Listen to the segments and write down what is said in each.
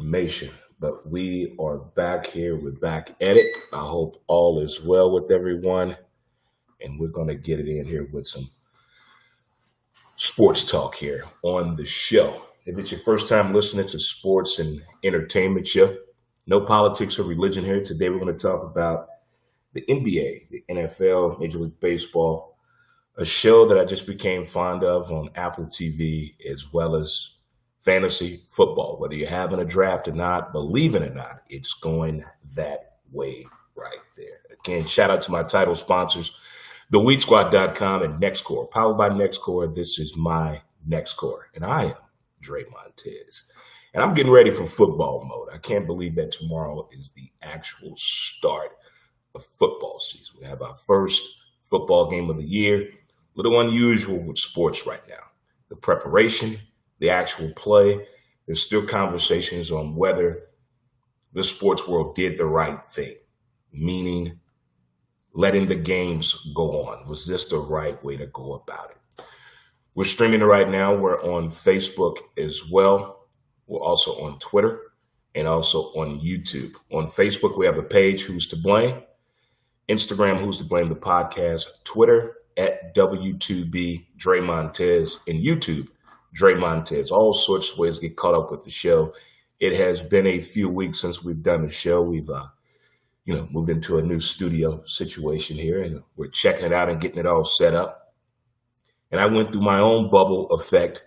information. But we are back here. We're back at it. I hope all is well with everyone. And we're going to get it in here with some sports talk here on the show. If it's your first time listening to sports and entertainment show, no politics or religion here. Today we're going to talk about the NBA, the NFL, Major League Baseball, a show that I just became fond of on Apple TV, as well as fantasy football. Whether you're having a draft or not, believe it or not, it's going that way right there. Again, shout out to my title sponsors, TheWheatSquad.com and NextCore. Powered by NextCore, this is my NextCore, and I am Dre Montez. And I'm getting ready for football mode. I can't believe that tomorrow is the actual start of football season. We have our first football game of the year. A little unusual with sports right now. The preparation, the actual play, there's still conversations on whether the sports world did the right thing, meaning letting the games go on. Was this the right way to go about it? We're streaming it right now. We're on Facebook as well. We're also on Twitter and also on YouTube. On Facebook, we have a page, Who's to Blame. Instagram, Who's to Blame the podcast. Twitter, at W2B Dre Montez. And YouTube, Dre Montez. All sorts of ways to get caught up with the show. It has been a few weeks since we've done the show. We've moved into a new studio situation here, and we're checking it out and getting it all set up. And I went through my own bubble effect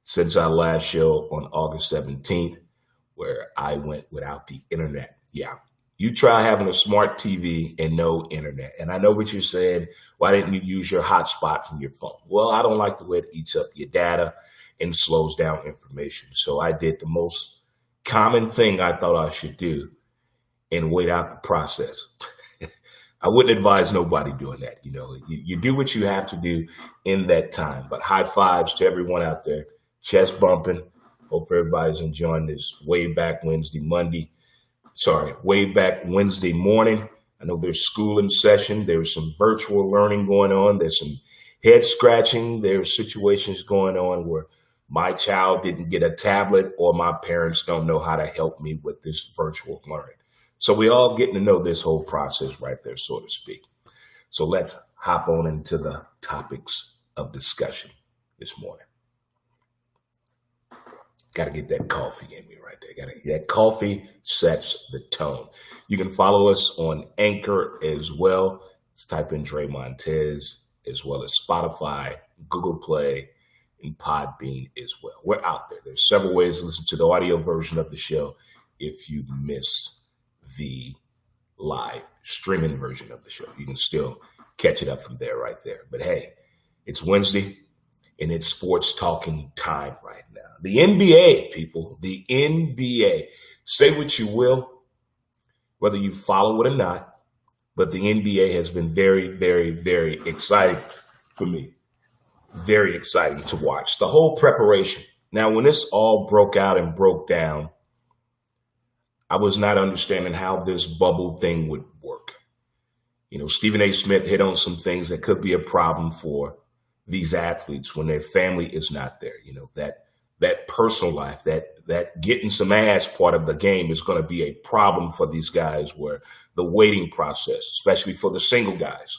since our last show on August 17th, where I went without the internet. Yeah, you try having a smart TV and no internet. And I know what you're saying. Why didn't you use your hotspot from your phone? Well, I don't like the way it eats up your data and slows down information. So I did the most common thing I thought I should do and wait out the process. I wouldn't advise nobody doing that. You do what you have to do in that time. But high fives to everyone out there. Chest bumping. Hope everybody's enjoying this way back Wednesday morning. I know there's school in session. There's some virtual learning going on. There's some head scratching. There's situations going on where my child didn't get a tablet or my parents don't know how to help me with this virtual learning. So we all getting to know this whole process right there, so to speak. So let's hop on into the topics of discussion this morning. Got to get that coffee in me right there. That coffee sets the tone. You can follow us on Anchor as well. Just type in Dre Montez, as well as Spotify, Google Play, and Podbean as well. We're out there. There's several ways to listen to the audio version of the show if you miss the live streaming version of the show. You can still catch it up from there right there. But hey, it's Wednesday and it's sports talking time right now. The NBA, people, the NBA. Say what you will, whether you follow it or not, but the NBA has been very, very, very exciting for me. Very exciting to watch. The whole preparation. Now, when this all broke out and broke down, I was not understanding how this bubble thing would work. Stephen A. Smith hit on some things that could be a problem for these athletes when their family is not there. That personal life, that getting some ass part of the game is going to be a problem for these guys, where the waiting process, especially for the single guys,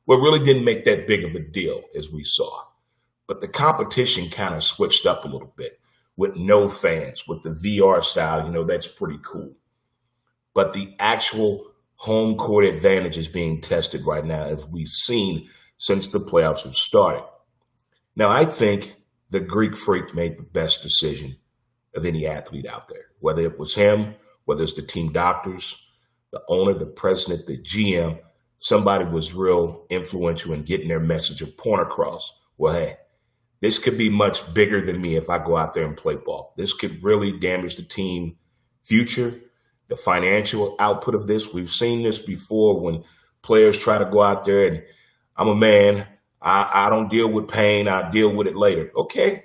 well, really didn't make that big of a deal as we saw. But the competition kind of switched up a little bit with no fans, with the VR style. That's pretty cool. But the actual home court advantage is being tested right now, as we've seen since the playoffs have started. Now, I think the Greek Freak made the best decision of any athlete out there, whether it was him, whether it's the team doctors, the owner, the president, the GM. Somebody was real influential in getting their message of point across. Well, hey, this could be much bigger than me if I go out there and play ball. This could really damage the team future, the financial output of this. We've seen this before when players try to go out there and I'm a man. I don't deal with pain. I deal with it later. Okay.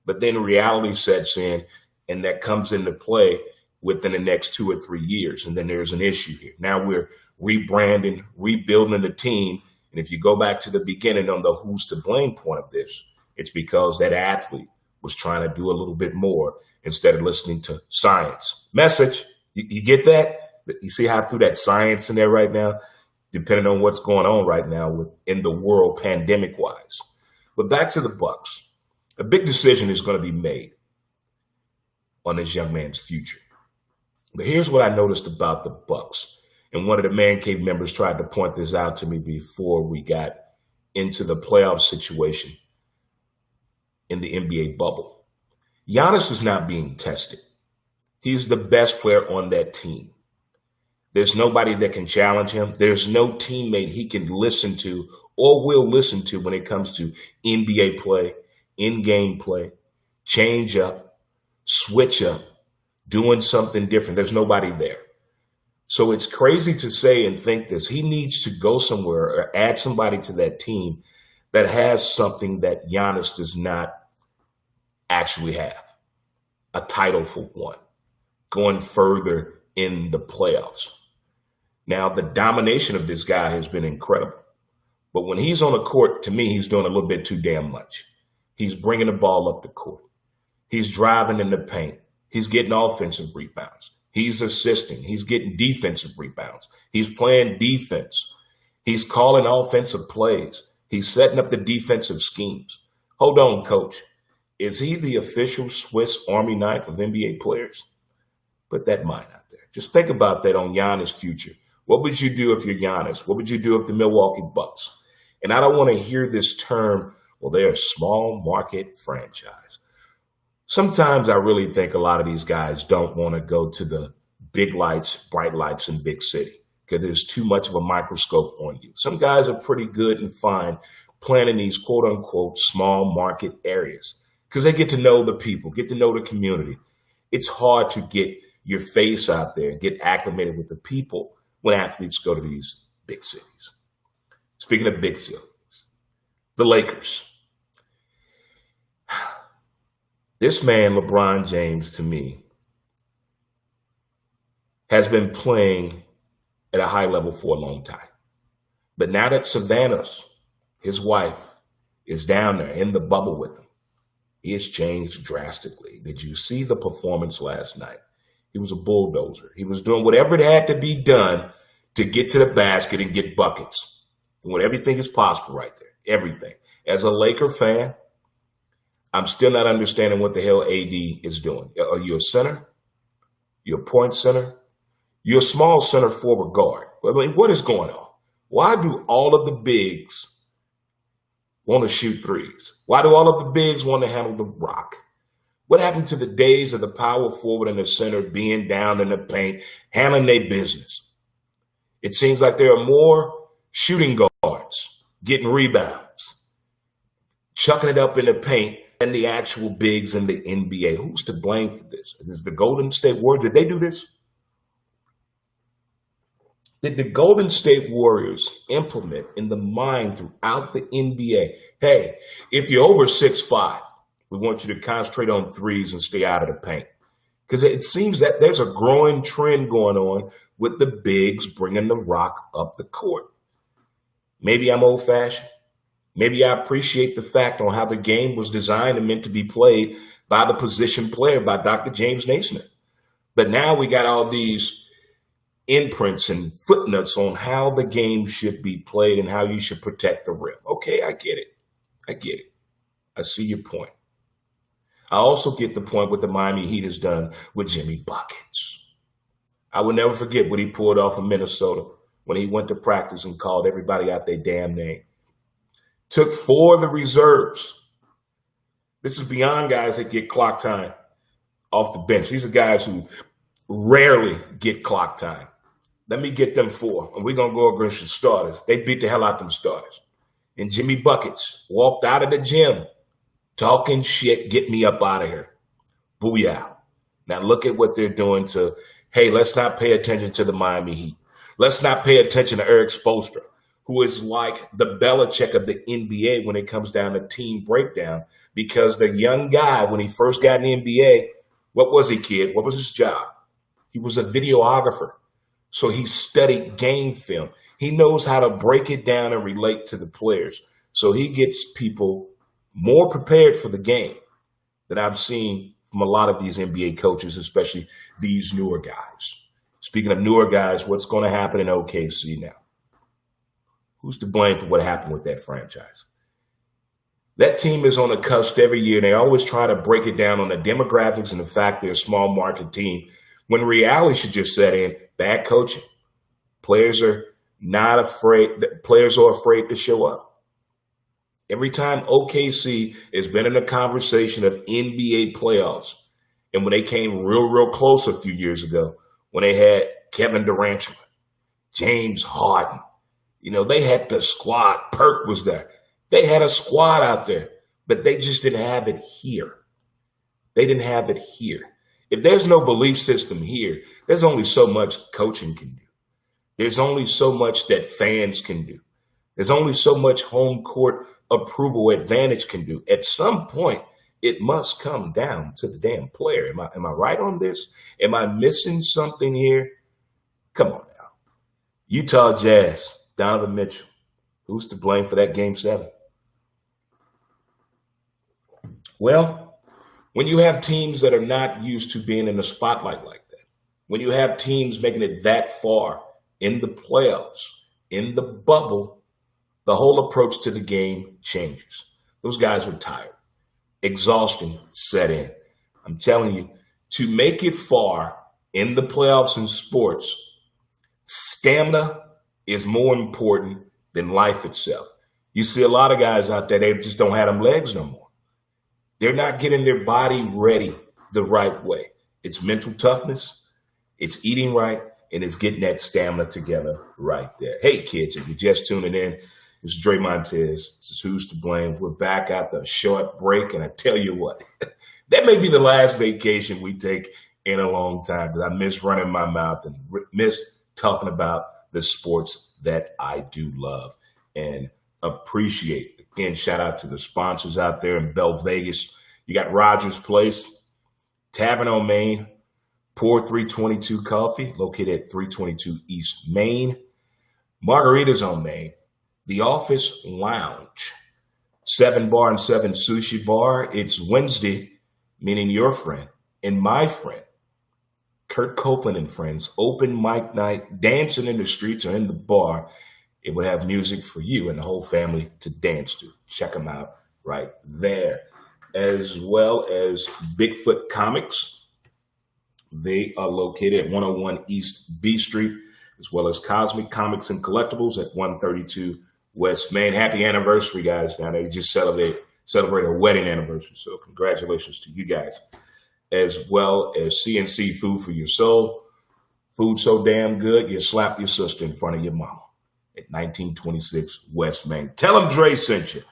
But then reality sets in, and that comes into play within the next 2 or 3 years. And then there's an issue here. Now we're rebranding, rebuilding the team. And if you go back to the beginning on the who's to blame point of this, it's because that athlete was trying to do a little bit more instead of listening to science. Message, you get that? You see how I threw that science in there right now, depending on what's going on right now in the world pandemic-wise. But back to the Bucks. A big decision is going to be made on this young man's future. But here's what I noticed about the Bucks. And one of the Man Cave members tried to point this out to me before we got into the playoff situation in the NBA bubble. Giannis is not being tested. He's the best player on that team. There's nobody that can challenge him. There's no teammate he can listen to or will listen to when it comes to NBA play, in-game play, change up, switch up, doing something different. There's nobody there. So it's crazy to say and think this. He needs to go somewhere or add somebody to that team that has something that Giannis does not actually have. A title for one, going further in the playoffs. Now, the domination of this guy has been incredible. But when he's on the court, to me, he's doing a little bit too damn much. He's bringing the ball up the court. He's driving in the paint. He's getting offensive rebounds. He's assisting. He's getting defensive rebounds. He's playing defense. He's calling offensive plays. He's setting up the defensive schemes. Hold on, coach. Is he the official Swiss Army knife of NBA players? Put that mind out there. Just think about that on Giannis' future. What would you do if you're Giannis? What would you do if the Milwaukee Bucks? And I don't want to hear this term, well, they're a small market franchise. Sometimes I really think a lot of these guys don't want to go to the big lights, bright lights in big city because there's too much of a microscope on you. Some guys are pretty good and fine playing in these quote unquote small market areas because they get to know the people, get to know the community. It's hard to get your face out there and get acclimated with the people when athletes go to these big cities. Speaking of big cities, the Lakers. This man, LeBron James, to me, has been playing at a high level for a long time. But now that Savannah's, his wife, is down there in the bubble with him, he has changed drastically. Did you see the performance last night? He was a bulldozer. He was doing whatever it had to be done to get to the basket and get buckets. And when everything is possible right there, everything. As a Laker fan, I'm still not understanding what the hell AD is doing. Are you a center? You're a point center? You're a small center forward guard. I mean, what is going on? Why do all of the bigs want to shoot threes? Why do all of the bigs want to handle the rock? What happened to the days of the power forward and the center being down in the paint, handling their business? It seems like there are more shooting guards getting rebounds, chucking it up in the paint, and the actual bigs in the NBA. Who's to blame for this? Is the Golden State Warriors? Did they do this? Did the Golden State Warriors implement in the mind throughout the NBA, hey, if you're over 6'5", we want you to concentrate on threes and stay out of the paint? Because it seems that there's a growing trend going on with the bigs bringing the rock up the court. Maybe I'm old-fashioned. Maybe I appreciate the fact on how the game was designed and meant to be played by the position player, by Dr. James Naismith. But now we got all these imprints and footnotes on how the game should be played and how you should protect the rim. Okay, I get it. I see your point. I also get the point what the Miami Heat has done with Jimmy Buckets. I will never forget what he pulled off in Minnesota when he went to practice and called everybody out their damn name. Took 4 of the reserves. This is beyond guys that get clock time off the bench. These are guys who rarely get clock time. Let me get them 4, and we're going to go against the starters. They beat the hell out them starters. And Jimmy Buckets walked out of the gym talking shit, get me up out of here. Booyah. Now look at what they're doing to, hey, let's not pay attention to the Miami Heat. Let's not pay attention to Eric Spoelstra, who is like the Belichick of the NBA when it comes down to team breakdown, because the young guy, when he first got in the NBA, what was he, kid? What was his job? He was a videographer. So he studied game film. He knows how to break it down and relate to the players. So he gets people more prepared for the game. that I've seen from a lot of these NBA coaches, especially these newer guys. Speaking of newer guys, what's going to happen in OKC now? Who's to blame for what happened with that franchise? That team is on the cusp every year. They always try to break it down on the demographics and the fact they're a small market team, when reality should just set in. Bad coaching. Players are not afraid. Players are afraid to show up. Every time OKC has been in a conversation of NBA playoffs, and when they came real close a few years ago, when they had Kevin Durant, James Harden, they had the squad. Perk was there. They had a squad out there, but they just didn't have it here. They didn't have it here. If there's no belief system here, there's only so much coaching can do. There's only so much that fans can do. There's only so much home court approval advantage can do. At some point, it must come down to the damn player. Am I right on this? Am I missing something here? Come on now. Utah Jazz, Donovan Mitchell. Who's to blame for that Game 7? Well, when you have teams that are not used to being in the spotlight like that, when you have teams making it that far in the playoffs, in the bubble, the whole approach to the game changes. Those guys were tired. Exhaustion set in. I'm telling you, to make it far in the playoffs in sports, stamina is more important than life itself. You see a lot of guys out there, they just don't have them legs no more. They're not getting their body ready the right way. It's mental toughness, it's eating right, and it's getting that stamina together right there. Hey, kids, if you're just tuning in, this is Dre Montez. This is Who's to Blame. We're back after a short break, and I tell you what, that may be the last vacation we take in a long time, because I miss running my mouth and miss talking about the sports that I do love and appreciate. Again, shout out to the sponsors out there in Bell Vegas. You got Rogers Place, Tavern on Main, Pour 322 Coffee, located at 322 East Main, Margaritas on Main, The Office Lounge, 7 Bar and 7 Sushi Bar. It's Wednesday, meaning your friend and my friend, Kurt Copeland and friends, open mic night, dancing in the streets or in the bar. It would have music for you and the whole family to dance to. Check them out right there. As well as Bigfoot Comics. They are located at 101 East B Street, as well as Cosmic Comics and Collectibles at 132 West Main. Happy anniversary, guys. Now they just celebrate a wedding anniversary. So congratulations to you guys. As well as CNC Food for Your Soul. Food so damn good, you slap your sister in front of your mama at 1926 West Main. Tell them Dre sent you.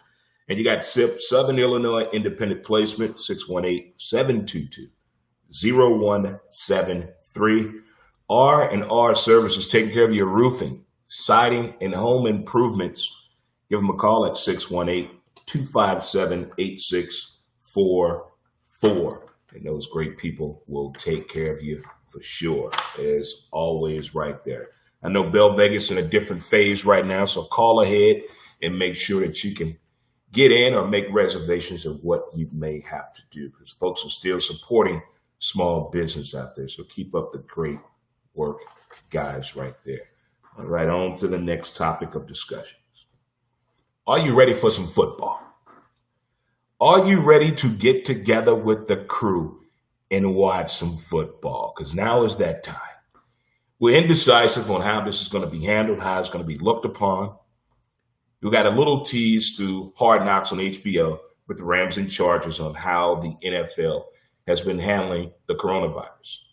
And you got SIP, Southern Illinois Independent Placement, 618-722-0173. R&R Services, taking care of your roofing, siding, and home improvements. Give them a call at 618-257-8644. And those great people will take care of you for sure, as always, right there. I know Bell Vegas in a different phase right now, so call ahead and make sure that you can get in or make reservations of what you may have to do, because folks are still supporting small business out there. So keep up the great work, guys, right there. All right, on to the next topic of discussions. Are you ready for some football? Are you ready to get together with the crew and watch some football? Because now is that time. We're indecisive on how this is going to be handled, how it's going to be looked upon. You got a little tease through Hard Knocks on HBO with the Rams and Chargers on how the NFL has been handling the coronavirus,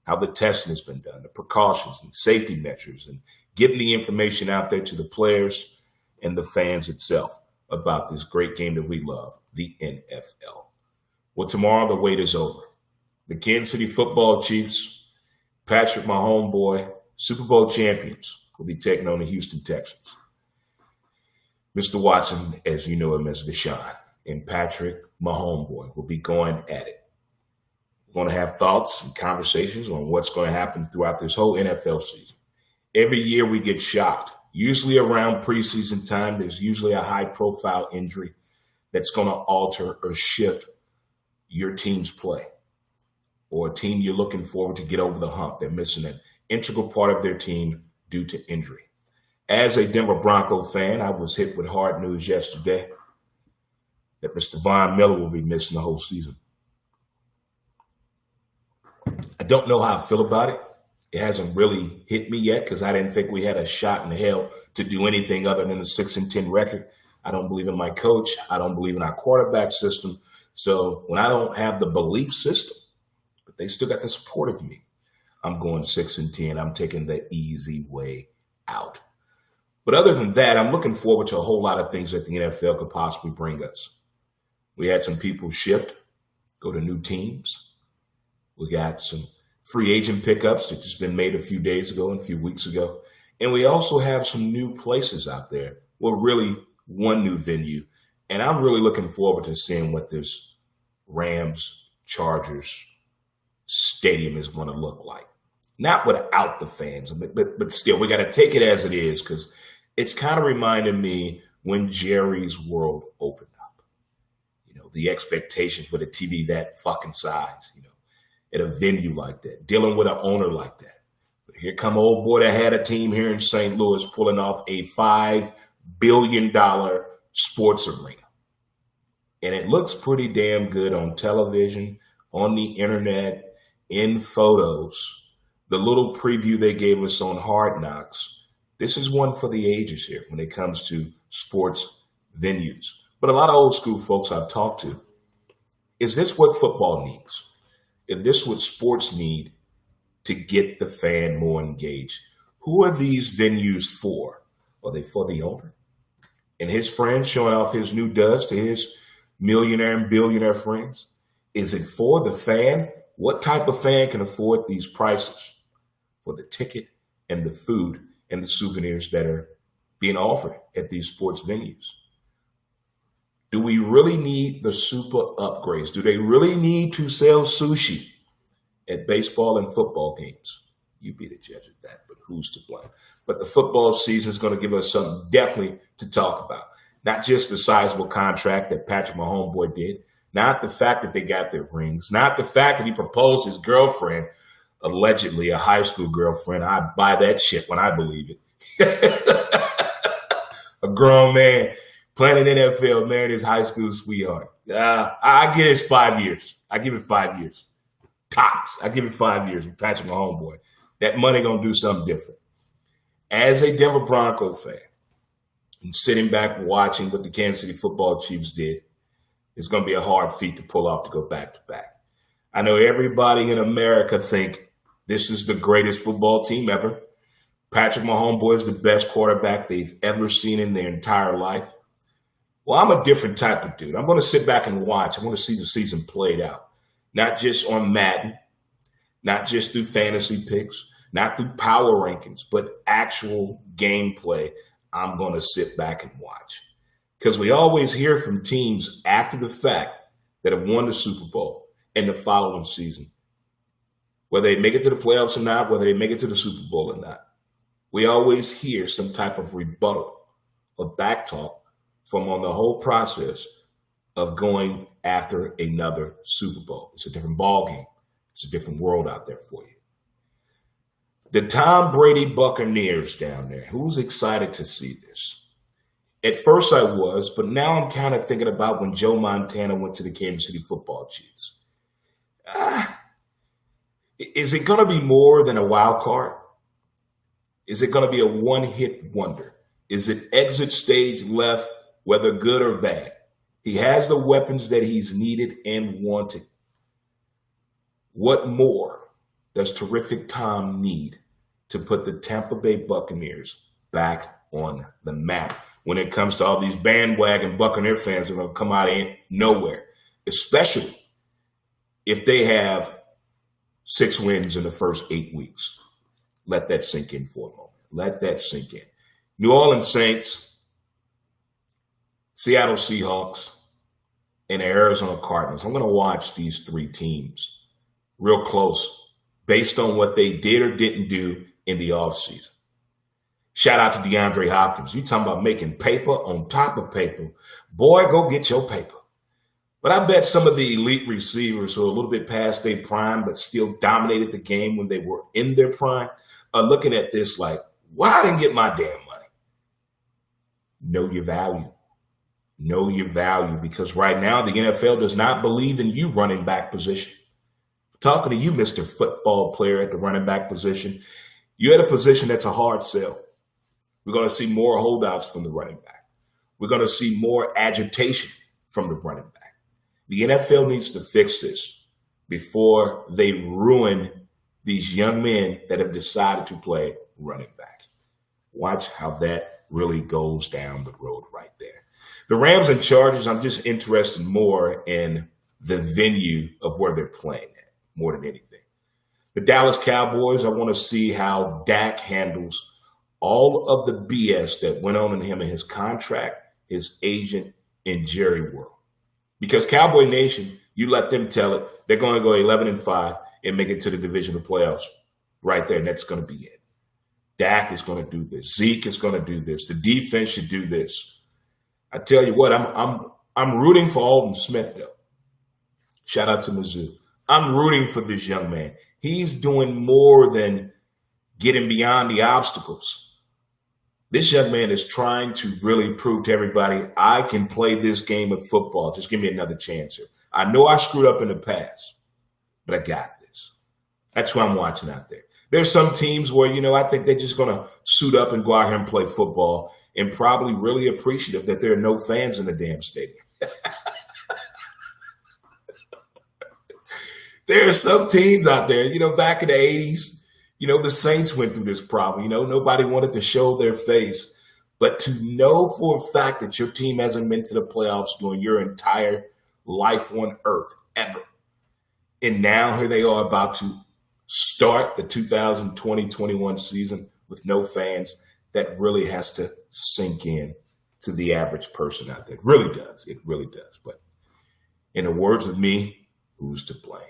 how the testing has been done, the precautions and safety measures, and getting the information out there to the players and the fans itself about this great game that we love, the NFL. Well, tomorrow the wait is over. The Kansas City Football Chiefs, Patrick, my homeboy, Super Bowl champions, will be taking on the Houston Texans. Mr. Watson, as you know him as Deshaun, and Patrick, my homeboy, will be going at it. We're going to have thoughts and conversations on what's going to happen throughout this whole NFL season. Every year we get shocked. Usually around preseason time, there's usually a high-profile injury that's going to alter or shift your team's play, or a team you're looking forward to get over the hump. They're missing an integral part of their team due to injury. As a Denver Bronco fan, I was hit with hard news yesterday that Mr. Von Miller will be missing the whole season. I don't know how I feel about it. It hasn't really hit me yet because I didn't think we had a shot in hell to do anything other than a 6-10 record. I don't believe in my coach. I don't believe in our quarterback system. So when I don't have the belief system, but they still got the support of me, I'm going 6-10. I'm taking the easy way out. But other than that, I'm looking forward to a whole lot of things that the NFL could possibly bring us. We had some people shift, go to new teams. We got some free agent pickups that just been made a few days ago and a few weeks ago. And we also have some new places out there. Well, really one new venue. And I'm really looking forward to seeing what this Rams-Chargers stadium is going to look like. Not without the fans, but still, we got to take it as it is because it's kind of reminding me when Jerry's World opened up. You know, the expectations with a TV that fucking size, you know, at a venue like that, dealing with an owner like that. But here come old boy that had a team here in St. Louis pulling off a $5 billion sports arena. And it looks pretty damn good on television, on the internet, in photos. The little preview they gave us on Hard Knocks, this is one for the ages here when it comes to sports venues. But a lot of old school folks I've talked to, is this what football needs? Is this what sports need to get the fan more engaged? Who are these venues for? Are they for the owner and his friends showing off his new duds to his millionaire and billionaire friends? Is it for the fan? What type of fan can afford these prices for the ticket and the food and the souvenirs that are being offered at these sports venues? Do we really need the super upgrades? Do they really need to sell sushi at baseball and football games? You be the judge of that, but who's to blame? But the football season is going to give us something definitely to talk about. Not just the sizable contract that Patrick Mahomes did, not the fact that they got their rings, not the fact that he proposed his girlfriend, allegedly a high school girlfriend. I buy that shit when I believe it. A grown man playing in the NFL, married his high school sweetheart. I give it 5 years. I give it 5 years. Tops. I give it 5 years with Patrick Mahomes. That money going to do something different. As a Denver Bronco fan, and sitting back watching what the Kansas City Football Chiefs did, it's going to be a hard feat to pull off to go back-to-back. I know everybody in America think this is the greatest football team ever. Patrick Mahomes is the best quarterback they've ever seen in their entire life. Well, I'm a different type of dude. I'm going to sit back and watch. I want to see the season played out. Not just on Madden, not just through fantasy picks, not through power rankings, but actual gameplay. I'm going to sit back and watch. Because we always hear from teams after the fact that have won the Super Bowl in the following season, whether they make it to the playoffs or not, whether they make it to the Super Bowl or not. We always hear some type of rebuttal or backtalk from on the whole process of going after another Super Bowl. It's a different ball game. It's a different world out there for you. The Tom Brady Buccaneers down there, who's excited to see this? At first I was, but now I'm kind of thinking about when Joe Montana went to the Kansas City Football Chiefs. Is it going to be more than a wild card? Is it going to be a one-hit wonder? Is it exit stage left, whether good or bad? He has the weapons that he's needed and wanted. What more does terrific Tom need to put the Tampa Bay Buccaneers back on the map when it comes to all these bandwagon Buccaneer fans that are going to come out of nowhere, especially if they have 6 wins in the first 8 weeks? Let that sink in for a moment. Let that sink in. New Orleans Saints, Seattle Seahawks, and the Arizona Cardinals. I'm going to watch these 3 teams real close based on what they did or didn't do in the offseason. Shout out to DeAndre Hopkins. You talking about making paper on top of paper. Boy, go get your paper. But I bet some of the elite receivers who are a little bit past their prime but still dominated the game when they were in their prime are looking at this like, why I didn't get my damn money? Know your value. Know your value, because right now the NFL does not believe in you running back position. Talking to you, Mr. Football player at the running back position, you're at a position that's a hard sell. We're going to see more holdouts from the running back. We're going to see more agitation from the running back. The NFL needs to fix this before they ruin these young men that have decided to play running back. Watch how that really goes down the road right there. The Rams and Chargers, I'm just interested more in the venue of where they're playing at, more than anything. The Dallas Cowboys, I want to see how Dak handles all of the BS that went on in him and his contract, his agent, and Jerry World. Because Cowboy Nation, you let them tell it, they're going to go 11-5 and make it to the divisional playoffs right there, and that's going to be it. Dak is going to do this. Zeke is going to do this. The defense should do this. I tell you what, I'm rooting for Alden Smith, though. Shout out to Mizzou. I'm rooting for this young man. He's doing more than getting beyond the obstacles. This young man is trying to really prove to everybody, I can play this game of football. Just give me another chance here. I know I screwed up in the past, but I got this. That's who I'm watching out there. There's some teams where, I think they're just going to suit up and go out here and play football and probably really appreciative that there are no fans in the damn stadium. There are some teams out there, back in the 80s, the Saints went through this problem. Nobody wanted to show their face. But to know for a fact that your team hasn't been to the playoffs during your entire life on earth, ever. And now here they are about to start the 2020-21 season with no fans. That really has to sink in to the average person out there. It really does. It really does. But in the words of me, who's to blame?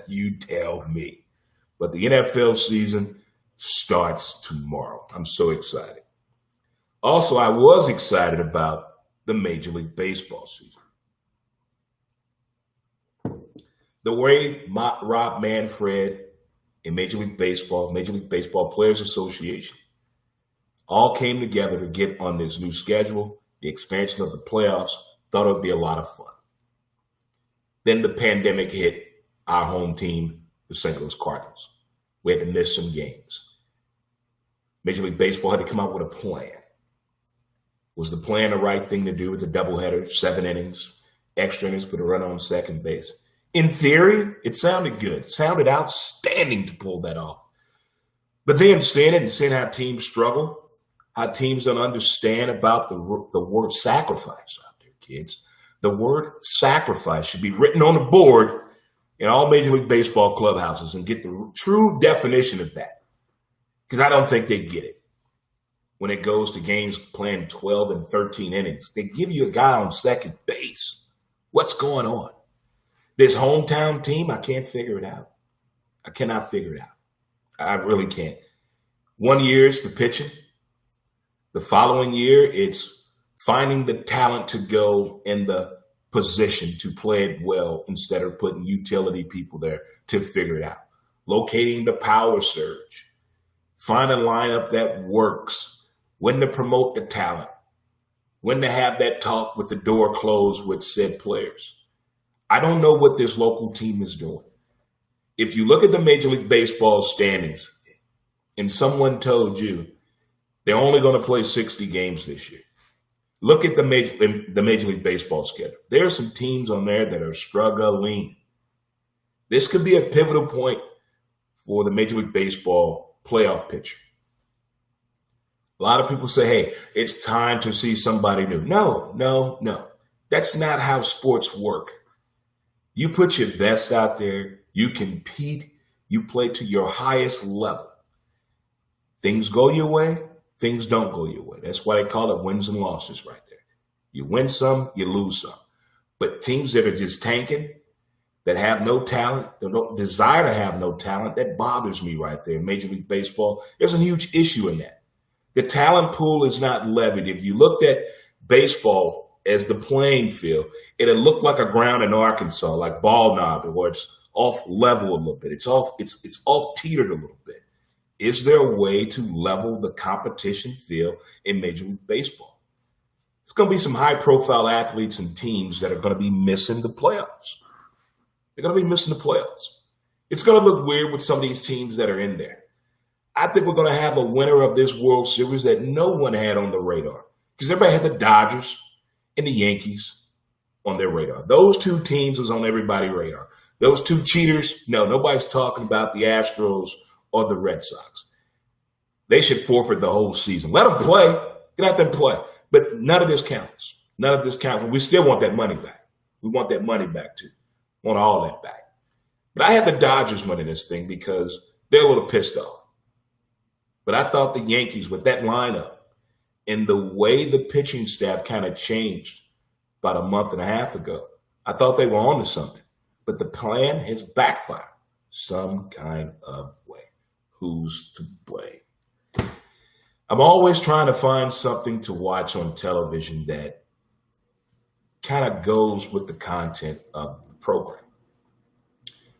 You tell me. But the NFL season starts tomorrow. I'm so excited. Also, I was excited about the Major League Baseball season. The way Rob Manfred and Major League Baseball Players Association, all came together to get on this new schedule, the expansion of the playoffs, thought it would be a lot of fun. Then the pandemic hit our home team, the St. Louis Cardinals. We had to miss some games. Major League Baseball had to come up with a plan. Was the plan the right thing to do with the doubleheader, 7 innings, extra innings, put a runner on second base? In theory, it sounded good. It sounded outstanding to pull that off. But then seeing it and seeing how teams struggle, how teams don't understand about the word sacrifice out there, kids. The word sacrifice should be written on the board in all Major League Baseball clubhouses and get the true definition of that. Because I don't think they get it. When it goes to games playing 12 and 13 innings, they give you a guy on second base. What's going on? This hometown team, I can't figure it out. I cannot figure it out. I really can't. 1 year is the pitching. The following year, it's finding the talent to go in the position to play it well instead of putting utility people there to figure it out. Locating the power surge. Find a lineup that works. When to promote the talent. When to have that talk with the door closed with said players. I don't know what this local team is doing. If you look at the Major League Baseball standings and someone told you they're only going to play 60 games this year, look at the Major League Baseball schedule. There are some teams on there that are struggling. This could be a pivotal point for the Major League Baseball playoff picture. A lot of people say, hey, it's time to see somebody new. No. That's not how sports work. You put your best out there. You compete. You play to your highest level. Things go your way. Things don't go your way. That's why they call it wins and losses right there. You win some, you lose some. But teams that are just tanking, that have no talent, that don't desire to have no talent, that bothers me right there in Major League Baseball. There's a huge issue in that. The talent pool is not levied. If you looked at baseball as the playing field, it'll look like a ground in Arkansas, like ball knob, or it's off level a little bit. It's off teetered a little bit. Is there a way to level the competition field in Major League Baseball? There's going to be some high-profile athletes and teams that are going to be missing the playoffs. They're going to be missing the playoffs. It's going to look weird with some of these teams that are in there. I think we're going to have a winner of this World Series that no one had on the radar, because everybody had the Dodgers and the Yankees on their radar. Those two teams was on everybody's radar. Those two cheaters, no, nobody's talking about the Astros or the Red Sox. They should forfeit the whole season. Let them play. Get out there and play. But none of this counts. None of this counts. We still want that money back. We want that money back too. We want all that back. But I had the Dodgers winning this thing because they're a little pissed off. But I thought the Yankees, with that lineup and the way the pitching staff kind of changed about a month and a half ago, I thought they were on to something. But the plan has backfired some kind of way. Who's to blame? I'm always trying to find something to watch on television that kind of goes with the content of the program.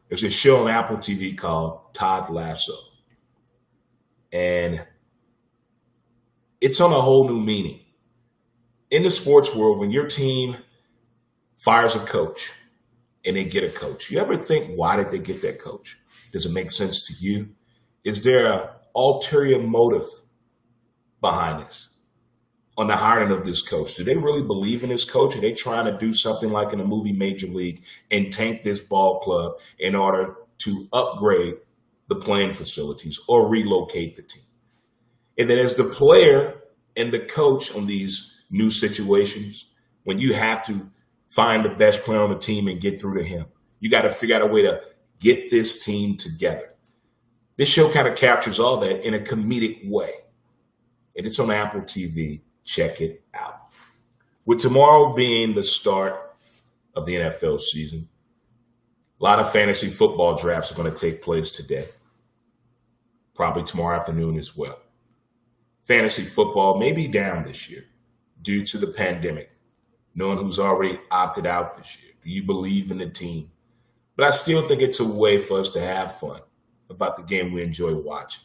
There's a show on Apple TV called Todd Lasso. And it's on a whole new meaning. In the sports world, when your team fires a coach and they get a coach, you ever think, why did they get that coach? Does it make sense to you? Is there an ulterior motive behind this on the hiring of this coach? Do they really believe in this coach? Are they trying to do something like in the movie Major League and tank this ball club in order to upgrade the playing facilities or relocate the team? And then as the player and the coach on these new situations, when you have to find the best player on the team and get through to him, you got to figure out a way to get this team together. This show kind of captures all that in a comedic way. And it's on Apple TV. Check it out. With tomorrow being the start of the NFL season, a lot of fantasy football drafts are going to take place today. Probably tomorrow afternoon as well. Fantasy football may be down this year due to the pandemic. Knowing who's already opted out this year. Do you believe in the team? But I still think it's a way for us to have fun about the game we enjoy watching.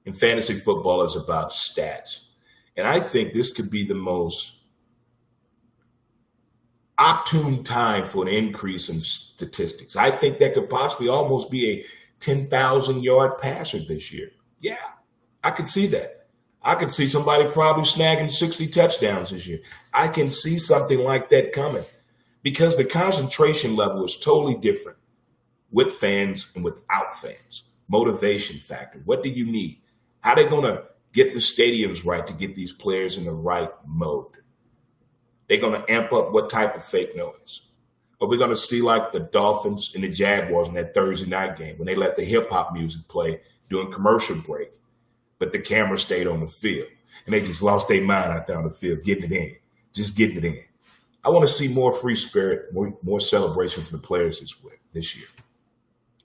And fantasy football is about stats. And I think this could be the most opportune time for an increase in statistics. I think that could possibly almost be a 10,000-yard passer this year. Yeah, I could see that. I could see somebody probably snagging 60 touchdowns this year. I can see something like that coming because the concentration level is totally different with fans and without fans. Motivation factor. What do you need? How are they going to get the stadiums right to get these players in the right mode? They're going to amp up what type of fake noise? Are we going to see like the Dolphins and the Jaguars in that Thursday night game when they let the hip-hop music play during commercial break, but the camera stayed on the field and they just lost their mind out there on the field, getting it in, just getting it in. I want to see more free spirit, more celebration for the players this year.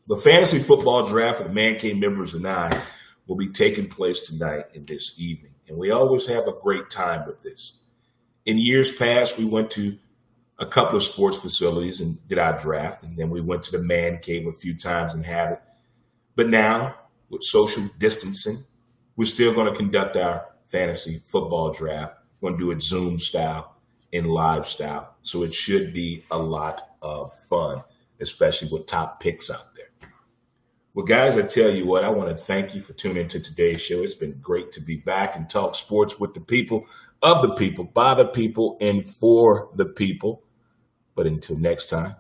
The fantasy football draft for the Man Cave members and I will be taking place tonight and this evening, and we always have a great time with this. In years past, we went to a couple of sports facilities and did our draft, and then we went to the Man Cave a few times and had it. But now, with social distancing, we're still going to conduct our fantasy football draft. We're going to do it Zoom style and live style, so it should be a lot of fun, especially with top picks out there. Well, guys, I tell you what, I want to thank you for tuning into today's show. It's been great to be back and talk sports with the people, of the people, by the people, and for the people. But until next time,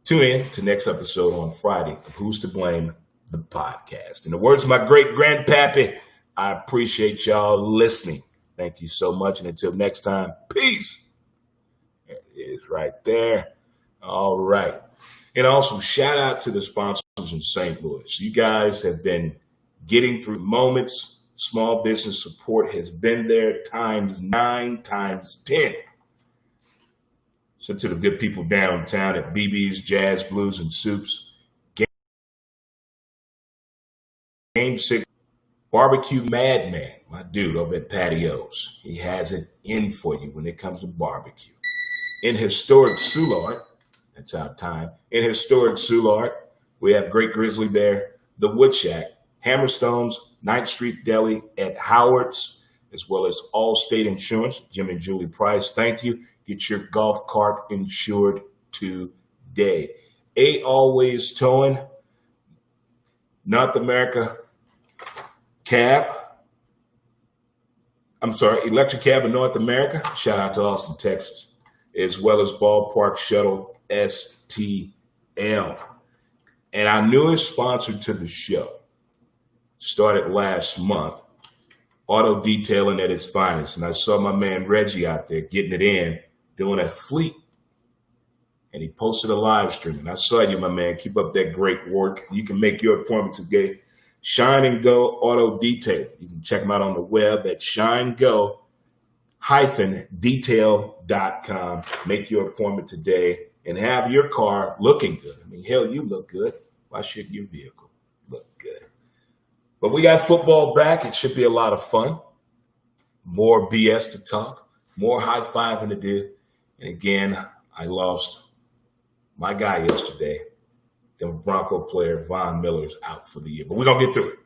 tune in to next episode on Friday of Who's to Blame, the podcast. In the words of my great-grandpappy, I appreciate y'all listening. Thank you so much. And until next time, peace. There it is right there. All right. And also, shout out to the sponsors in St. Louis. You guys have been getting through moments. Small business support has been there times 9, times 10. So to the good people downtown at BB's, Jazz, Blues, and Soups, Game 6, Barbecue Madman, my dude over at Patios. He has it in for you when it comes to barbecue. In historic Soulard, that's our time. In historic Soulard, we have Great Grizzly Bear, The Wood Shack, Hammerstones, 9th Street Deli at Howard's, as well as Allstate Insurance, Jim and Julie Price. Thank you. Get your golf cart insured today. A Always Towing, North America Cab. Electric Cab in North America. Shout out to Austin, Texas, as well as Ballpark Shuttle STL. And our newest sponsor to the show started last month, Auto Detailing at its finest. And I saw my man Reggie out there getting it in, doing a fleet. And he posted a live stream. And I saw you, my man. Keep up that great work. You can make your appointment today. Shine and Go Auto Detail. You can check them out on the web at shinego-detail.com. Make your appointment today and have your car looking good. I mean, hell, you look good. Why shouldn't your vehicle look good? But we got football back. It should be a lot of fun. More BS to talk. More high-fiving to do. And again, I lost my guy yesterday. The Bronco player, Von Miller's out for the year. But we're going to get through it.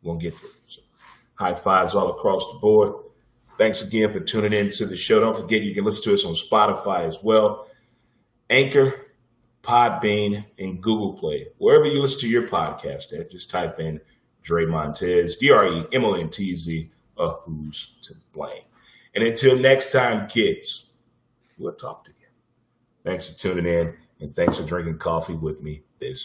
We're going to get through it. So, high fives all across the board. Thanks again for tuning in to the show. Don't forget you can listen to us on Spotify as well. Anchor, Podbean, and Google Play. Wherever you listen to your podcast at, just type in Dre Montez, DreMontez, who's to blame. And until next time, kids, we'll talk to you. Thanks for tuning in, and thanks for drinking coffee with me this